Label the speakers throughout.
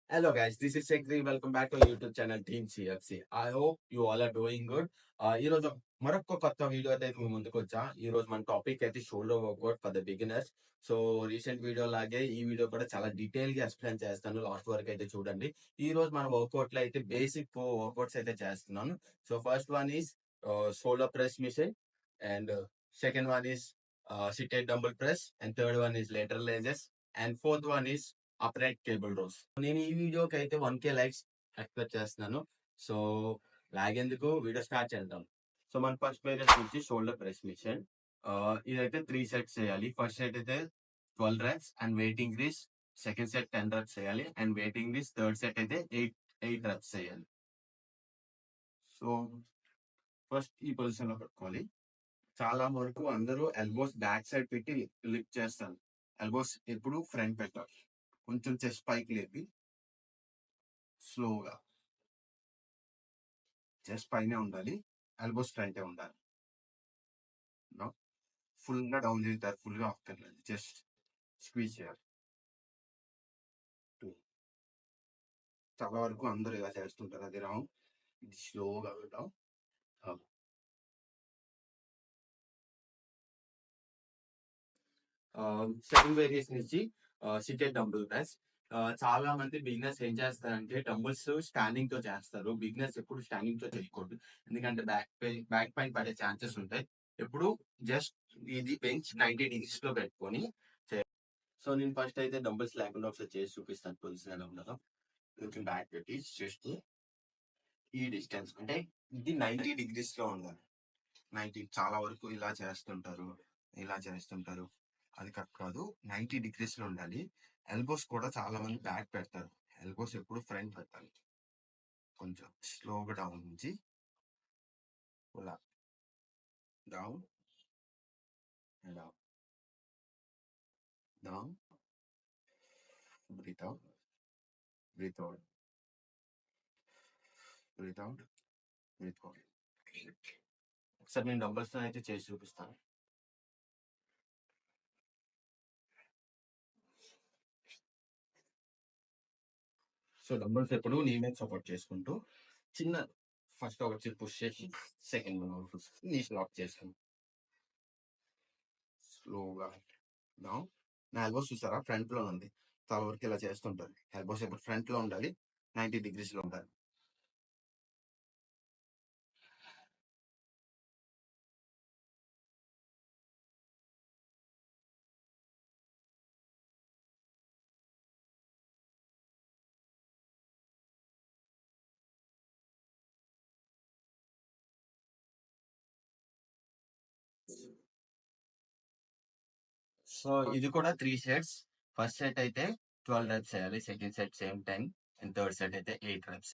Speaker 1: Hello guys, this is Sekri. Welcome back to YouTube channel Team CFC. I hope you all are doing good. ఈ రోజు మరొక కొత్త video అయితే మీ ముందుకు వచ్చా. ఈ రోజు మన టాపిక్ అయితే shoulder workout for the beginners. So recent video లాగే ఈ వీడియో కూడా చాలా డీటెయిల్ గా ఎక్స్ప్లెయిన్ చేస్తాను. లాస్ట్ వరకు అయితే చూడండి. ఈ రోజు మన వర్కౌట్ లో అయితే బేసిక్ వర్కౌట్స్ అయితే చేస్తున్నాను. So first one is shoulder press machine and second one is seated dumbbell press and third one is lateral ranges and fourth one is upright cable rows. నేను ఈ వీడియోకి అయితే 1K లైక్స్ ఎక్స్పెక్ట్ చేస్తున్నాను. So లాగేందుకు video start చేద్దాం. So మన first variance నుంచి shoulder press machine. ఇదైతే 3 సెట్స్ చేయాలి. ఫస్ట్ సెట్ అయితే 12 reps and weight increase. Second set 10 reps చేయాలి and weight increase. Third set అయితే 8 reps చేయాలి. సో ఫస్ట్ ఈ పొజిషన్ లో పెట్టుకోవాలి. చాలా వరకు అందరూ ఎల్బోస్ బ్యాక్ సైడ్ పెట్టి లిఫ్ట్ చేస్తారు. ఎల్బోస్ ఎప్పుడు ఫ్రంట్ పెట్టాలి. కొంచెం చెస్ట్ పైకి లేపి స్లోగా చెస్ట్ పైనే ఉండాలి. ఎల్బోస్ ఫ్రంటే ఉండాలి. ఫుల్ గా డౌన్ చేస్తారు. ఫుల్ గా అక్కర్లేదు. జస్ట్ స్క్వీజ్ చేయాలి. చాలా వరకు అందరూ ఇలా చేస్తుంటారు. అది రాంగ్. ఇది స్లోగా వెళ్ళాం. సెకండ్ వేరియేషన్ ఇచ్చి సిటెడ్ డంబుల్ ప్రెస్. చాలా మంది బిగినర్స్ ఏం చేస్తారంటే డంబుల్స్ స్టాండింగ్ తో చేస్తారు. బిగినర్స్ ఎప్పుడు స్టాండింగ్ తో చేయకూడదు. ఎందుకంటే బ్యాక్ పైన పడే ఛాన్సెస్ ఉంటాయి. ఎప్పుడు జస్ట్ ఇది బెంచ్ 90 degrees లో పెట్టుకొని చేయాలి. సో నేను ఫస్ట్ అయితే డంబుల్స్ లేకుండా ఒకసారి చేసి చూపిస్తాను. పొజిషన్ ఎలా ఉండదో కొంచెం బ్యాక్ పెట్టి జస్ట్ ఈ డిస్టెన్స్ అంటే ఇది 90 degrees లో ఉండాలి. 90 చాలా వరకు ఇలా చేస్తుంటారు. ఇలా చేస్తుంటారు. అది కరెక్ట్ కాదు. 90 degrees లో ఉండాలి. ఎల్బోస్ కూడా చాలా మంది బ్యాక్ పెడతారు. ఎల్బోస్ ఎప్పుడు ఫ్రంట్ పెట్టాలి. కొంచెం స్లోగా డౌన్ నుంచి ఇలా down and up, down, breathe out, breathe out, breathe out, breathe out. ఒకసారి నేను డంబల్స్ అయితే చేసి చూపిస్తాను. సో డంబల్స్ ఎప్పుడు నీ మీద సపోర్ట్ చేసుకుంటూ చిన్న ఫస్ట్ ఒకటి పుష్ చేసి సెకండ్ నీస్ లాక్ చేస్తాను. స్లోగా డౌన్. నా ఎల్బోస్ చూసారా ఫ్రంట్ లో ఉంది. చాలా వరకు ఇలా చేస్తుంటారు. ఎల్బోస్ ఎప్పుడు ఫ్రంట్ లో ఉండాలి. 90 degrees లో ఉండాలి. సో ఇది కూడా 3 sets. ఫస్ట్ సెట్ అయితే 12 reps చేయాలి. Second set same 10 and third set అయితే 8 reps.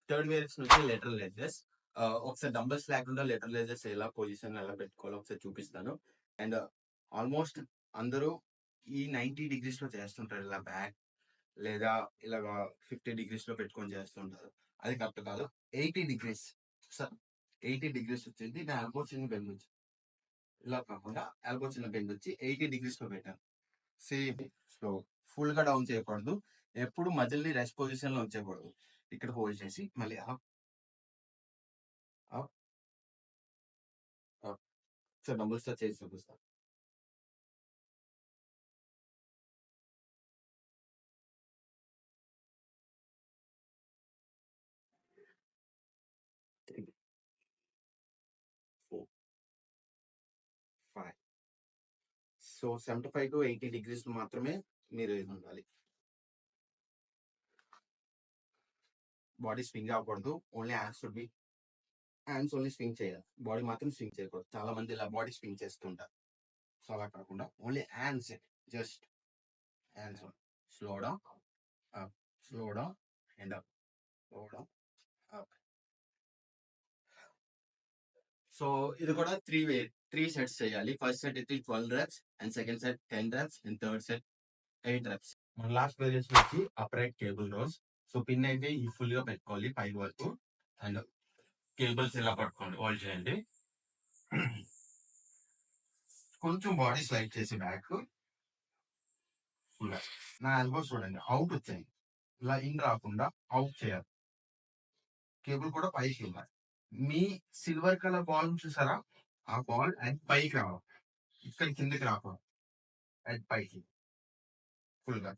Speaker 1: థర్డ్ వేరియస్ నుంచి లెటరల్ లెజెస్. ఒకసారి డంబల్స్ లేకుండా లెటరల్ లెజెస్ ఎలా పొజిషన్ ఎలా పెట్టుకోవాలో ఒకసారి చూపిస్తాను. అండ్ ఆల్మోస్ట్ అందరూ ఈ 90 degrees లో చేస్తుంటారు. ఇలా బ్యాక్ లేదా ఇలాగా 50 degrees లో పెట్టుకొని చేస్తుంటారు. అది కరెక్ట్ కాదు. 80 degrees. సార్ 80 degrees వచ్చింది. నా ఎల్బో చిన్న బెండ్ వచ్చి ఇలా కాకుండా ఎల్బో చిన్న బెండ్ వచ్చి 80 degrees లో పెట్టాను. Same slow. ఫుల్ గా డౌన్ చేయకూడదు. ఎప్పుడు మజిల్ని రెస్ట్ పొజిషన్ లో ఉంచకూడదు. ఇక్కడ హోల్డ్ చేసి మళ్ళీ up up up. So dumbbells తో చేసి చూపిస్తాను. Three, four, 5. So 75 to 80 degrees మాత్రమే మీరు ఇది ఉండాలి. బాడీ స్వింగ్ అవ్వకూడదు. Only hands should be hands only swing చేయాలి. బాడీ మాత్రం స్వింగ్ చేయకూడదు. చాలా మంది ఇలా బాడీ స్వింగ్ చేస్తుంటారు. సో అలా కాకుండా only hands, just hands. Slow down up, slow down and up, slow down up. So ఇది కూడా త్రీ సెట్స్ చేయాలి. ఫస్ట్ సెట్ అయితే 12 reps and second set 10 reps and third set 8 reps. మన last variance వచ్చి upright cable rows. So pin అయితే ఈ full గా పెట్టుకోవాలి పై వరకు అండ్ కేబుల్స్ ఇలా పట్టుకోండి. హోల్డ్ చేయండి. కొంచెం బాడీ స్లైడ్ చేసి బ్యాక్ ఫుల్. నా ఎల్బోస్ చూడండి అవుట్ వచ్చాయి. ఇలా ఇన్ రాకుండా అవుట్ చేయాలి. కేబుల్ కూడా పైకి ఇవ్వాలి. మీ సిల్వర్ కలర్ బాల్ చూసారా? ఆ బాల్ అండ్ పైకి రావాలి. ఇక్కడ కిందకి రాకూడదు. అండ్ పైకి ఫుల్ గా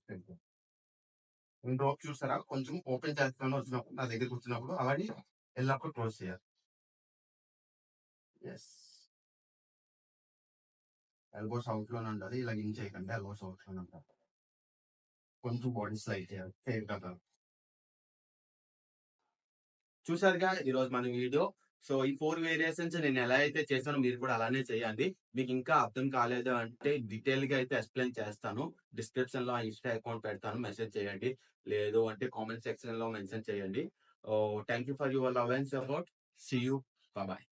Speaker 1: రోప్ చూసారా? కొంచెం ఓపెన్ చేస్తాను వచ్చినప్పుడు నా దగ్గరికి వచ్చినప్పుడు అలాగే ఎల్లప్పుడు క్లోజ్ చేయాలి. ఎస్. ఎల్బోస్ అవుట్ లోనే ఉండాలి. ఇలా ఇన్ చేయకండి. ఎల్బోస్ అవుట్ లోనే ఉండాలి. కొంచెం బాడీ స్లైడ్ చేయాలి. ఫెయిర్ కదా. చూసారుగా ఈరోజు మన వీడియో. సో ఈ 4 వేరియేషన్స్ నేను ఎలా అయితే చేశానో మీరు కూడా అలానే చేయండి. మీకు ఇంకా అర్థం కాలేదు అంటే డీటెయిల్ గా అయితే ఎక్స్ప్లెయిన్ చేస్తాను. డిస్క్రిప్షన్ లో ఆ ఇన్స్టా అకౌంట్ పెడతాను. మెసేజ్ చేయండి. లేదు అంటే కామెంట్ సెక్షన్ లో మెన్షన్ చేయండి. Thank you for your love and support. See you. Bye.